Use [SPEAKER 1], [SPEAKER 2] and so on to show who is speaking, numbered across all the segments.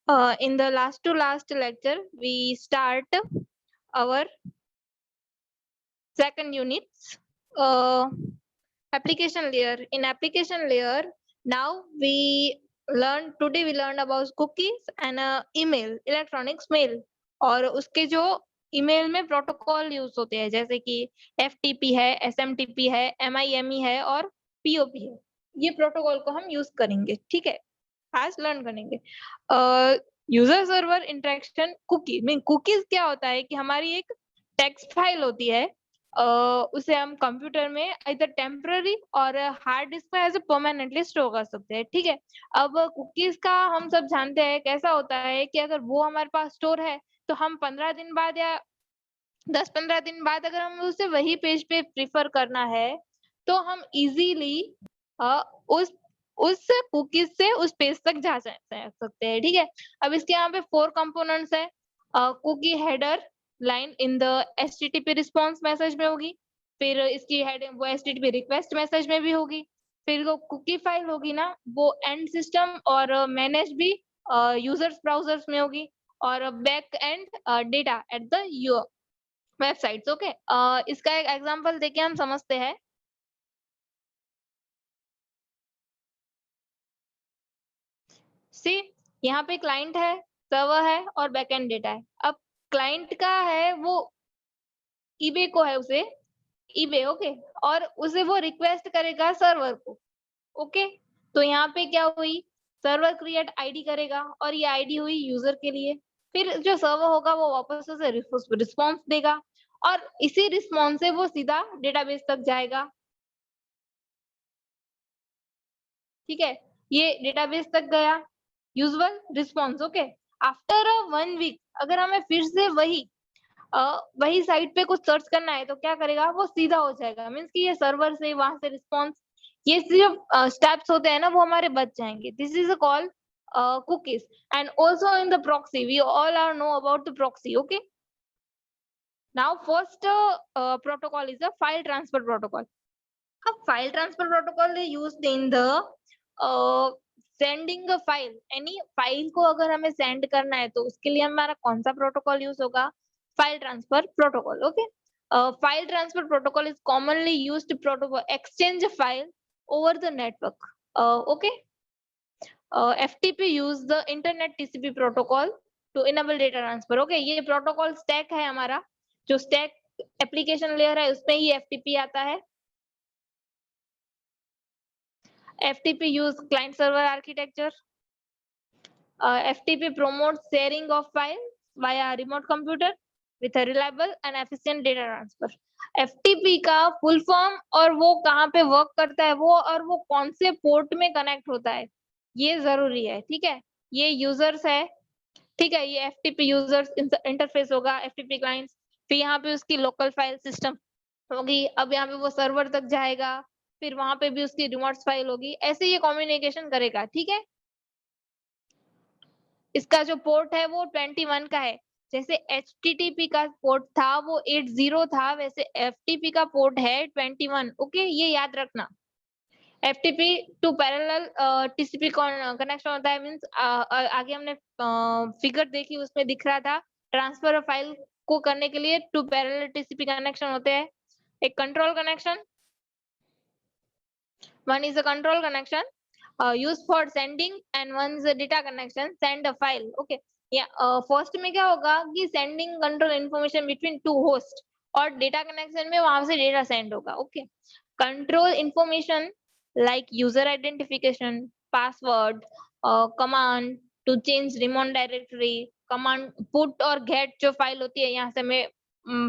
[SPEAKER 1] In the last to last lecture, we start our second units, application layer. In application layer, now today we learned about cookies and email, electronics mail, और उसके जो email में protocol use होते हैं जैसे कि FTP है, SMTP है, MIME है और POP है। ये प्रोटोकॉल को हम यूज करेंगे, ठीक है, आज लर्न करेंगे। User server interaction cookie mean cookies क्या होता है कि हमारी एक टेक्स्ट फाइल होती है, उसे हम कंप्यूटर में इधर टेम्पररी और हार्ड डिस्क पे एज परमानेंटली स्टोर कर सकते हैं, ठीक है। अब कुकीज का हम सब जानते हैं कैसा होता है कि अगर वो हमारे पास स्टोर है तो हम 15 दिन बाद या 10-15 दिन बाद अगर हम उसे वही पेज पे प्रिफर करना है तो हम इजीली उस कुकीज से उस पेज तक जा सकते हैं, ठीक है। अब इसके यहाँ पे 4 कंपोनेंट्स है। Cookie header line in the HTTP response message में होगी, फिर इसकी हेड वो HTTP रिक्वेस्ट मैसेज में भी होगी, फिर वो कुकी फाइल होगी ना वो एंड सिस्टम और मैनेज भी यूजर्स ब्राउजर्स में होगी, और back and data at the websites, okay. इसका एक एग्जांपल देके हम समझते हैं। सी यहाँ पे क्लाइंट है, सर्वर है और बैकएंड डेटा है। अब क्लाइंट का है वो ईबे को है, उसे ईबे, ओके, और उसे वो रिक्वेस्ट करेगा सर्वर को, ओके। तो यहाँ पे क्या हुई, सर्वर क्रिएट आईडी करेगा और ये आईडी हुई यूजर के लिए, फिर जो सर्वर होगा वो वापस उसे रिस्पॉन्स देगा और इसी रिस्पॉन्स से वो सीधा डेटाबेस तक जाएगा, ठीक है। ये डेटाबेस तक गया, usual response, okay. After 1 week अगर हमें फिर से वही साइट पे कुछ सर्च करना है तो क्या करेगा, वो सीधा हो जाएगा, मीन्स कि ये सर्वर से वहां से रिस्पॉन्स, ये सिर्फ स्टेप्स होते हैं ना वो हमारे बच जाएंगे। This is a call cookies and also in the proxy we all are know about the proxy, okay. Now first protocol is a file transfer protocol. A file transfer protocol is used in the sending file, any file को अगर हमें send करना है तो उसके लिए हमारा कौन सा प्रोटोकॉल यूज होगा, file transfer protocol, okay. File transfer protocol is commonly used to protocol exchange file over the network, okay. FTP use the internet TCP protocol to enable data transfer, okay. ये protocol stack है हमारा, जो stack application layer है उसमें ही FTP आता है। FTP use client server architecture. FTP promotes sharing of files via remote computer with a reliable and efficient data transfer. FTP का full form और वो कहाँ पे वर्क करता है वो और वो कौन से पोर्ट में कनेक्ट होता है ये जरूरी है, ठीक है। ये यूजर्स है, ठीक है, ये FTP यूजर्स इंटरफेस होगा, FTP क्लाइंट्स, फिर यहाँ पे उसकी लोकल फाइल सिस्टम होगी, अब यहाँ पे वो सर्वर तक जाएगा, फिर वहां पे भी उसकी रिमोट फाइल होगी, ऐसे ये कम्युनिकेशन करेगा, ठीक है। इसका जो पोर्ट है वो 21 का है, जैसे HTTP का पोर्ट था वो 80 था, वैसे FTP का पोर्ट है 21, ओके, ये याद रखना। FTP two parallel TCP connection होता है, मींस आगे हमने फिगर देखी उसमें दिख रहा था ट्रांसफर फाइल को करने के लिए टू पैरेलल TCP कनेक्शन होते हैं। एक control connection, one is a control connection used for sending and one is a data connection send a file, okay। या फर्स्ट में क्या होगा कि sending control information between two host और data connection में वहां से डेटा सेंड होगा, okay. Control information like user identification, password, command to change remote directory, command put और गेट जो फाइल होती है यहाँ से हमें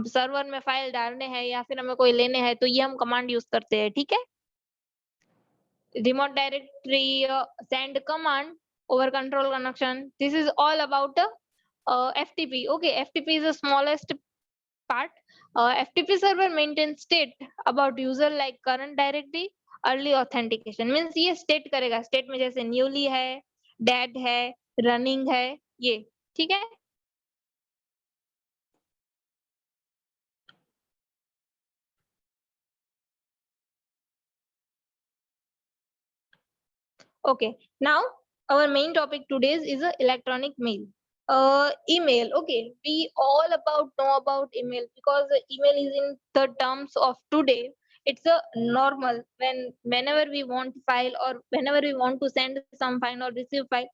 [SPEAKER 1] सर्वर में फाइल डालने हैं या फिर हमें कोई लेने हैं तो ये हम कमांड यूज करते हैं, ठीक है। remote directory send command over control connection, this is all about FTP, okay। FTP is the smallest part. FTP server maintains state about user like current directory, early authentication, means ये state करेगा, state में जैसे newly है, dead है, running है, ये, ठीक है। Okay, now our main topic today is a electronic mail. Email. Okay, we all about know about email because email is in the terms of today. It's a normal whenever we want file or whenever we want to send some file or receive file,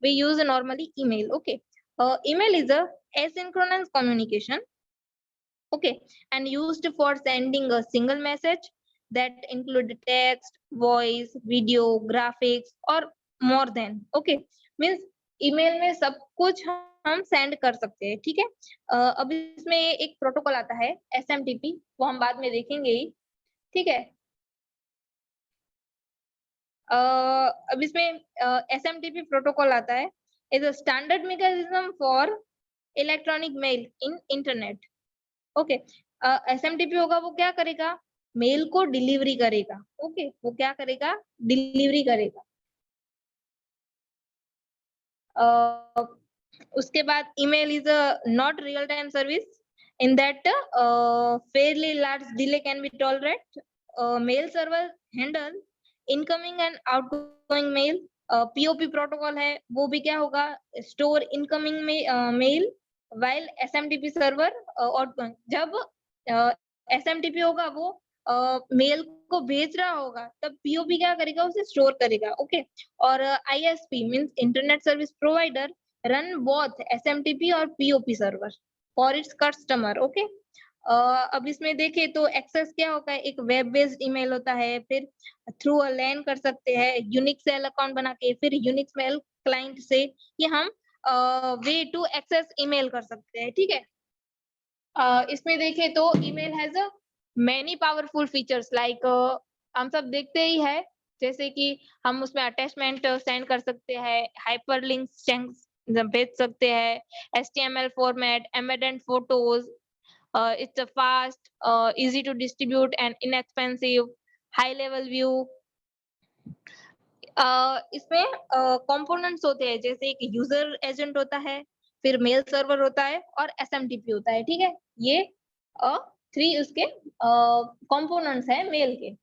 [SPEAKER 1] we use normally email. Okay, email is a asynchronous communication. Okay, and used for sending a single message that include text, voice, video, graphics or more than. Okay, means email में सब कुछ हम send कर सकते हैं, ठीक है। अब इसमें एक प्रोटोकॉल आता है SMTP, वो हम बाद में देखेंगे ही, ठीक है। अब इसमें SMTP प्रोटोकॉल आता है, is a standard mechanism for electronic mail in internet. Okay, SMTP होगा वो क्या करेगा, मेल को डिलीवरी करेगा। ओके, वो क्या करेगा, डिलीवरी करेगा। उसके बाद email is a not real time service in that fairly large delay can be tolerated. Mail server handle incoming and outgoing mail. POP protocol है, वो भी क्या होगा, store incoming mail while SMTP server outgoing. जब SMTP होगा वो mail को भेज रहा होगा, तब POP क्या करेगा, उसे स्टोर करेगा। ओके, और ISP means internet service provider run both SMTP और POP server for its customer. Okay, अब इसमें देखें तो एक्सेस क्या होगा, एक वेब बेस्ड ईमेल होता है, फिर थ्रू अ लैन कर सकते हैं, यूनिक सेल अकाउंट बना के, फिर यूनिक मेल क्लाइंट से ये हम वे टू एक्सेस ईमेल कर सकते हैं, ठीक है। इसमें देखें तो email has a many powerful features like हम सब देखते ही है, जैसे कि हम उसमें अटैचमेंट सेंड कर सकते हैं, हाइपरलिंक्स भेज सकते हैं, HTML format, embedded photos, it's a fast, easy to distribute and inexpensive, high level view। इसमें कंपोनेंट्स होते हैं, जैसे एक यूजर एजेंट होता है, फिर मेल सर्वर होता है और SMTP होता है, ठीक है। ये 3 उसके कंपोनेंट्स हैं मेल के।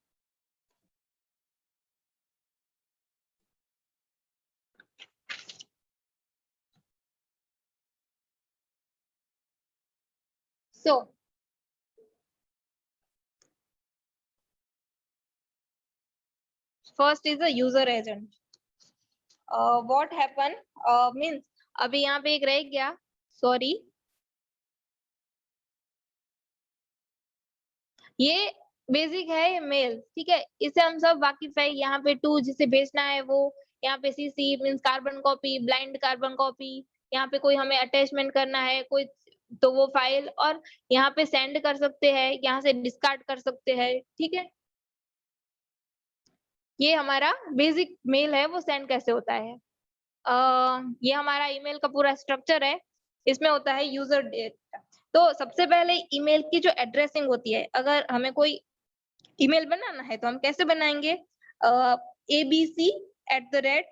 [SPEAKER 1] So first is a user agent। what happen means अभी यहाँ पे एक रह गया, सॉरी, ये बेसिक है ये मेल, ठीक है। इसे हम सब वाकिफ है। यहाँ पे टू जिसे भेजना है वो, यहाँ पे CC means carbon copy, blind carbon copy, यहाँ पे कोई हमें अटैचमेंट करना है कोई, तो वो फाइल, और यहाँ पे सेंड कर सकते हैं, यहाँ से डिस्कार्ड कर सकते हैं, ठीक है। ये हमारा बेसिक मेल है, वो सेंड कैसे होता है। ये हमारा ईमेल का पूरा स्ट्रक्चर है। इसमें होता है यूजर डेटा। तो सबसे पहले ईमेल की जो एड्रेसिंग होती है, अगर हमें कोई ईमेल बनाना है तो हम कैसे बनाएंगे, ABC @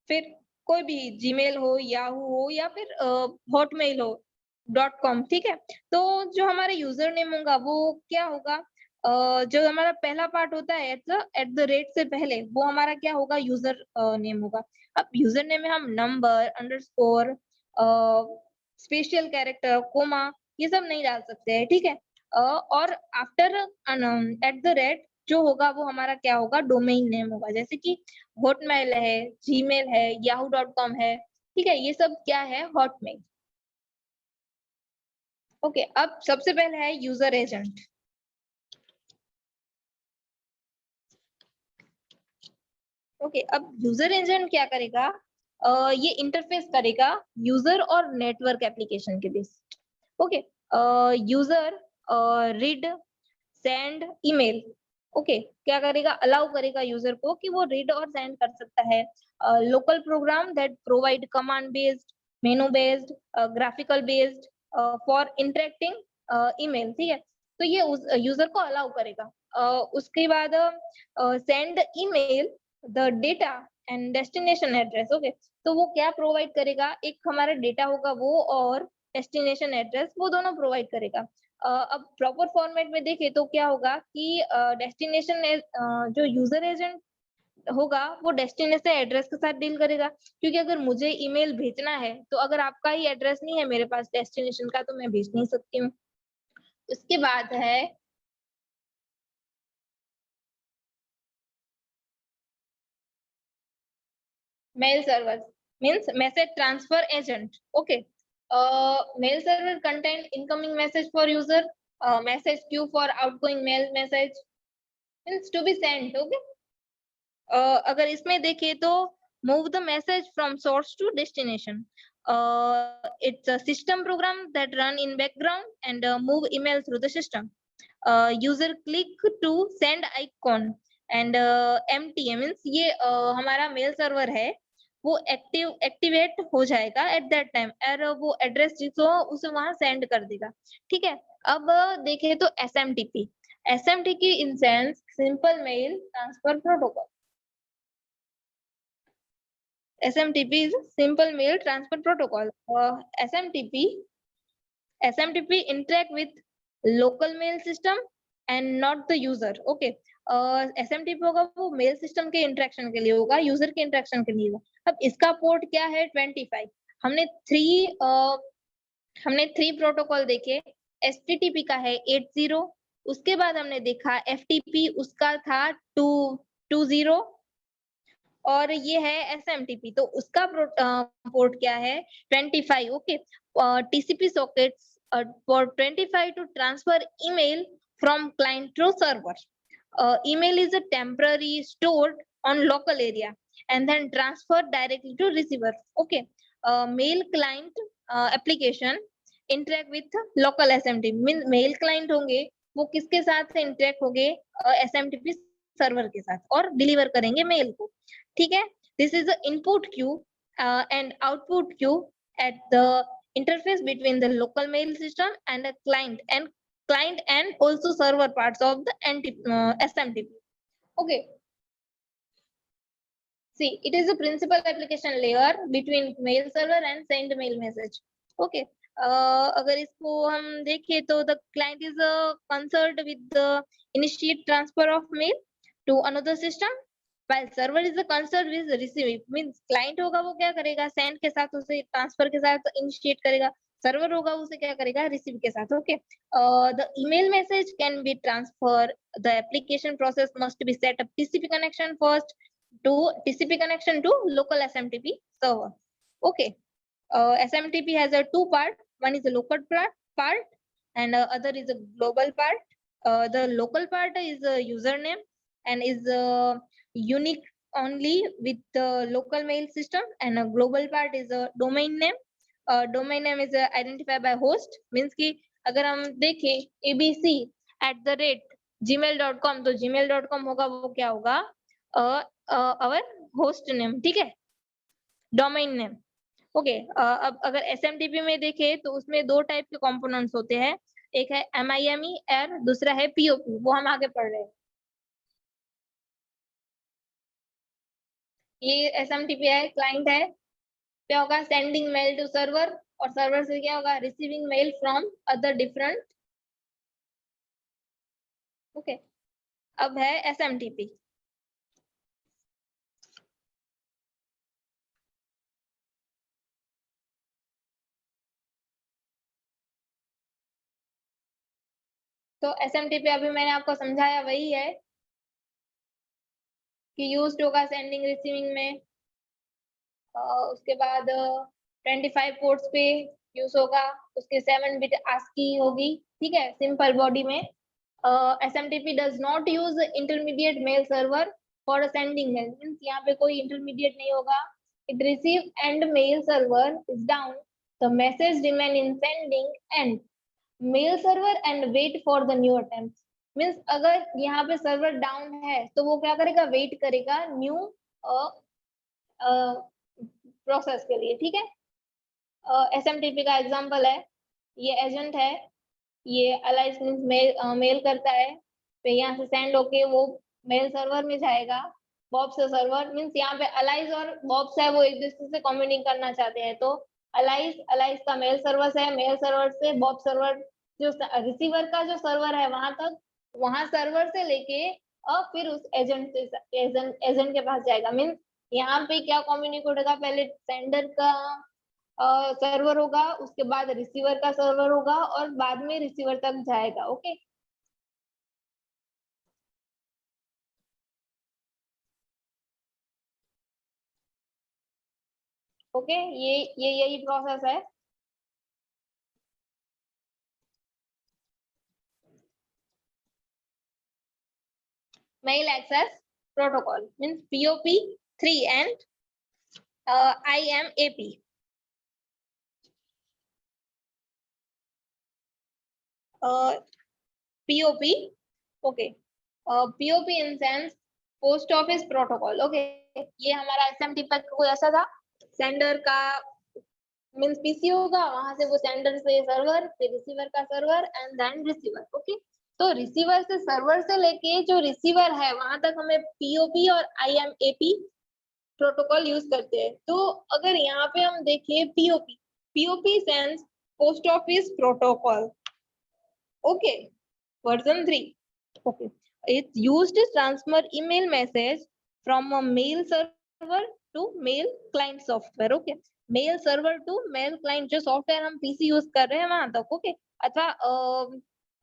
[SPEAKER 1] फिर कोई भी जीमेल हो, याहू हो या फिर हॉटमेल हो .com, ठीक है। तो जो हमारा यूजर नेम होगा वो क्या होगा, जो हमारा पहला पार्ट होता है @ से पहले, वो हमारा क्या होगा, यूजर नेम होगा। अब यूजर नेम में हम number, underscore, special character, comma, ये सब नहीं डाल सकते हैं, ठीक है। और आफ्टर @ जो होगा वो हमारा क्या होगा, डोमेन नेम होगा, जैसे कि हॉटमेल है, जीमेल है, yahoo.com है, ठीक है। ये सब क्या है, हॉटमेल। ओके, अब सबसे पहले है यूजर एजेंट। ओके, अब यूजर एजेंट क्या करेगा, ये इंटरफेस करेगा यूजर और नेटवर्क एप्लीकेशन के बीच। Okay, user read send email. Okay, क्या करेगा, अलाउ करेगा यूजर को कि वो रीड और सेंड कर सकता है। Local program that provide command based, menu based, graphical based for interacting email, ठीक है। तो ये उस यूजर को अलाउ करेगा। उसके बाद send email the data and destination address. Okay, तो वो क्या प्रोवाइड करेगा, एक हमारा डेटा होगा वो, और डेस्टिनेशन एड्रेस, वो दोनों प्रोवाइड करेगा। अब प्रॉपर फॉर्मेट में देखें तो क्या होगा कि डेस्टिनेशन जो यूजर एजेंट होगा वो डेस्टिनेशन एड्रेस के साथ डील करेगा, क्योंकि अगर मुझे ईमेल भेजना है तो अगर आपका ही एड्रेस नहीं है मेरे पास डेस्टिनेशन का तो मैं भेज नहीं सकती हूँ। उसके बाद है mail server, means message transfer agent. Okay. Mail server contain incoming message for user, message queue for outgoing mail message, means to be sent. Okay. अगर इसमें देखें तो move the message from source to destination. It's a system program that run in background and move email through the system. User click to send icon and MTA means ये हमारा mail server है वो activate हो जाएगा at that time और वो address जिसको उसे वहां सेंड कर देगा। ठीक है। अब देखें तो SMTP, SMTP in sense simple mail transfer protocol. SMTP is simple mail transfer protocol. SMTP interact with local mail system and not the user. Okay. SMTP होगा वो मेल सिस्टम के इंटरेक्शन के लिए होगा, यूजर के इंटरेक्शन के लिए होगा। अब इसका पोर्ट क्या है 25। हमने थ्री प्रोटोकॉल देखे। HTTP का है 80, उसके बाद हमने देखा FTP उसका था 220 और ये है SMTP तो उसका पोर्ट क्या है 25। Okay. TCP sockets for 25 to transfer email from client to server. Email is a temporary stored on local area and then transferred directly to receiver. Okay. Mail client application interact with local SMTP, mean mail client होंगे वो किसके साथ से interact होंगे SMTP server के साथ और deliver करेंगे मेल को। ठीक है। This is the input queue and output queue at the interface between the local mail system and the client and also server parts of the SMTP. Okay. See, it is a principal application layer between mail server and send mail message. Okay. अगर इसको हम देखें तो the client is concerned with the initiate transfer of mail to another system while server is concerned with receiving, means client होगा वो क्या करेगा send के साथ उसे transfer के साथ initiate करेगा, server होगा उसे क्या करेगा receive के साथ। Okay. The email message can be transferred, the application process must be set up TCP connection first to TCP connection to local SMTP server. Okay. SMTP has a two part. One is a local part and other is a global part. The local part is a username and is unique only with the local mail system, and a global part is a domain name. Domain name is identified by host, means कि अगर हम देखें abc@gmail.com तो gmail.com होगा वो क्या होगा our host name। ठीक है। Domain name. ओके। अब अगर SMTP में देखें तो उसमें दो टाइप के कंपोनेंट्स होते हैं, एक है MIME और दूसरा है POP, वो हम आगे पढ़ रहे हैं। ये SMTP है, क्लाइंट है, क्या होगा सेंडिंग मेल टू सर्वर और सर्वर से क्या होगा receiving mail from other different. Okay. अब है SMTP। तो SMTP अभी मैंने आपको समझाया वही है कि यूज्ड होगा सेंडिंग रिसीविंग में। उसके बाद 25 पोर्ट्स पे यूज होगा, उसके 7 बिट ASCII होगी। ठीक है। सिंपल बॉडी में SMTP does not use intermediate mail server for sending mail, means यहाँ पे कोई इंटरमीडिएट नहीं होगा। It receive end mail server is down, the message remain in sending end mail server and wait for the new attempt, means अगर यहाँ पे server down है तो वो क्या करेगा वेट करेगा न्यू प्रोसेस के लिए। ठीक है। SMTP का एग्जांपल है, ये एजेंट है, ये अलाइज मींस मेल करता है, फिर यहाँ से सेंड होके वो मेल सर्वर में जाएगा, बॉब से सर्वर, मींस यहाँ पे अलाइज और बॉब्स है वो एक दूसरे से कम्युनिकेट करना चाहते हैं तो अलाइज का मेल सर्वर से, मेल सर्वर से बॉब सर्वर जो रिसीवर का जो सर्वर है वहां तक, वहां सर्वर से लेके और फिर उस एजेंट एजेंट के पास जाएगा। मीन्स यहाँ पे क्या कम्युनिकेट होगा, पहले सेंडर का सर्वर होगा, उसके बाद रिसीवर का सर्वर होगा और बाद में रिसीवर तक जाएगा। ओके ओके ये यही प्रोसेस है। Mail access protocol means POP3 and IMAP. POP, okay POP in sense post office protocol. Okay ये हमारा SMTP का कोई ऐसा था, सेंडर का मीन्स पीसी होगा, वहां से वो सेंडर से सर्वर, फिर रिसीवर का server and then receiver. Okay तो रिसीवर से सर्वर से लेके जो रिसीवर है वहां तक हमें POP और IMAP प्रोटोकॉल यूज करते हैं। तो अगर यहाँ पे हम देखें POP sense post office protocol. Okay version 3। okay it's used to transfer email message from a mail server to mail client software। okay mail server to mail client, जो software हम पीसी यूज कर रहे हैं वहां तक। Okay अथवा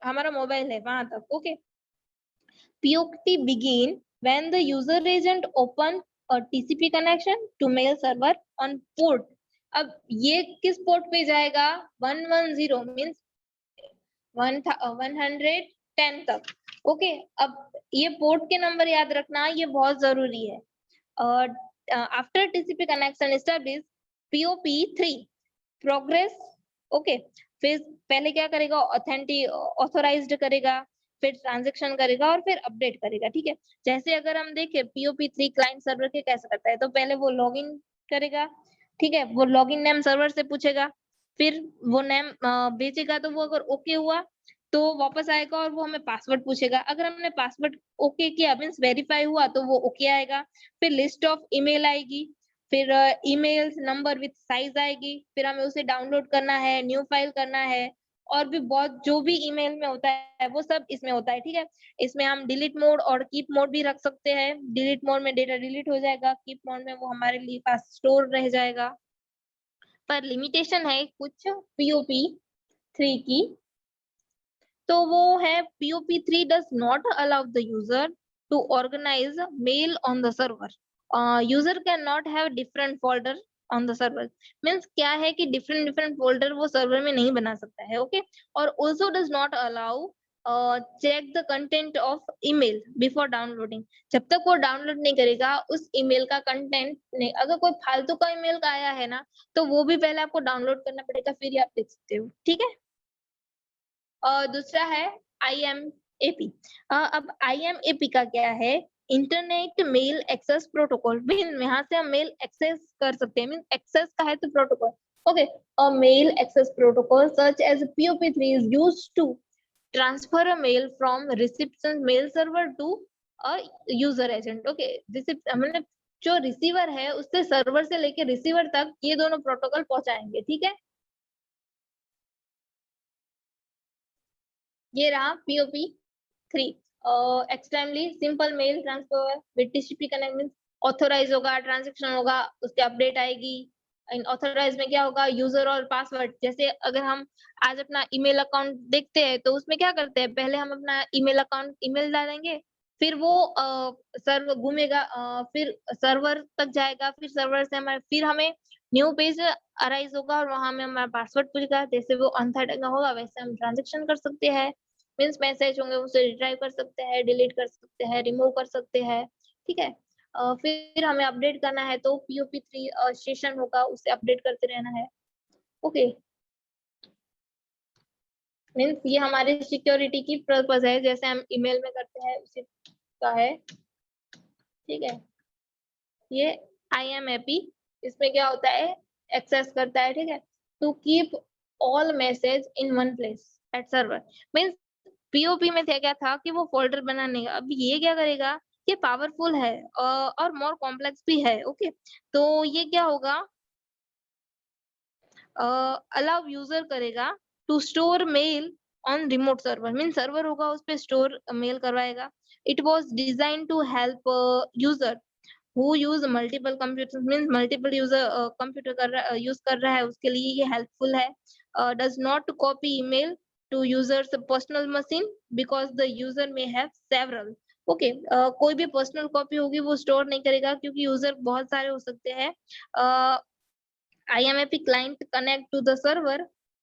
[SPEAKER 1] हमारा mobile है वहां तक। Okay POP begin when the user agent open a TCP connection to mail server on port। अब ये किस पोर्ट पे जाएगा, 110 मीन्स 110 तक। ओके अब ये पोर्ट के नंबर याद रखना, ये बहुत जरूरी है। After TCP connection establish POP3 progress. Okay फिर पहले क्या करेगा, ऑथोराइज्ड करेगा, फिर ट्रांजैक्शन करेगा और फिर अपडेट करेगा। ठीक है जैसे अगर हम देखें POP3 क्लाइंट सर्वर के कैसे करता है, तो पहले वो लॉगिन करेगा। ठीक है वो लॉगिन नेम सर्वर से पूछेगा, फिर वो नेम भेजेगा, तो वो अगर ओके हुआ तो वापस आएगा और वो हमें पासवर्ड पूछेगा। अगर हमने पासवर्ड ओके किया मीन्स वेरीफाई हुआ तो वो ओके आएगा। फिर लिस्ट ऑफ ईमेल आएगी, फिर ईमेल नंबर विथ साइज आएगी, फिर हमें उसे डाउनलोड करना है, न्यू फाइल करना है, और भी बहुत जो भी ईमेल में होता है वो सब इसमें होता है। ठीक है इसमें हम डिलीट मोड और कीप मोड भी रख सकते हैं। डिलीट मोड में डेटा डिलीट हो जाएगा, कीप मोड में वो हमारे लिए पास स्टोर रह जाएगा। पर लिमिटेशन है कुछ POP3 की, तो वो है POP3 does not allow the user to organize mail on the server। user cannot have different folder on the server। Means क्या है कि डिफरेंट फोल्डर वो सर्वर में नहीं बना सकता है। ओके और also does not allow check the content of email before downloading. जब तक वो डाउनलोड नहीं करेगा उस ईमेल का कंटेंट नहीं, अगर कोई फालतू का ईमेल का आया है ना तो वो भी पहले आपको डाउनलोड करना पड़ेगा, फिर ही आप देख सकते हो। ठीक है और दूसरा है IMAP। अब IMAP का क्या है, इंटरनेट मेल एक्सेस प्रोटोकॉल। यहाँ से हम मेल एक्सेस कर सकते हैं, मीन एक्सेस का है तो protocol. Okay a mail access protocol such as POP3 is used to transfer a mail from reception mail server to a user agent। Okay मतलब जो रिसीवर है उससे सर्वर से लेके रिसीवर तक ये दोनों प्रोटोकॉल पहुंचाएंगे। ठीक है ये रहा POP3। Extremely simple mail transfer with TCP connect means authorize होगा, ट्रांजैक्शन होगा, उसके अपडेट आएगी। इन ऑथोराइज में क्या होगा, यूजर और पासवर्ड। जैसे अगर हम आज अपना ईमेल अकाउंट देखते हैं तो उसमें क्या करते हैं, पहले हम अपना ईमेल अकाउंट ईमेल डालेंगे, फिर वो सर्वर घूमेगा, फिर सर्वर तक जाएगा, फिर सर्वर से हमारे फिर हमें न्यू पेज अराइज होगा और वहां में हमारा पासवर्ड पूछेगा। जैसे वो अनथर्ड होगा वैसे हम ट्रांजेक्शन कर सकते हैं, मीन्स मैसेज होंगे उसे रिट्राइव कर सकते हैं, डिलीट कर सकते हैं, रिमूव कर सकते हैं। ठीक है फिर हमें अपडेट करना है तो POP3 सेशन होगा, उसे अपडेट करते रहना है। ओके मीन्स ये हमारी सिक्योरिटी की पर्पस है, जैसे हम ईमेल में करते हैं उसी का है। ठीक है ये IMAP इसमें क्या होता है, एक्सेस करता है। ठीक है to keep all message in one place at server. Means POP में क्या था कि वो फोल्डर बनाने का, अब ये क्या करेगा, ये पावरफुल है और मोर कॉम्प्लेक्स भी है। ओके तो ये क्या होगा, अलाउ यूजर करेगा to store mail on remote server. Mean server होगा उस पे स्टोर मेल करवाएगा। It was designed to help user who use multiple computers, means multiple user computer use कर रहा है, उसके लिए ये helpful है. Does not copy email to users personal machine because the user may have several. Okay कोई भी personal copy होगी वो स्टोर नहीं करेगा क्योंकि यूजर बहुत सारे हो सकते हैं. IMAP client connect to the server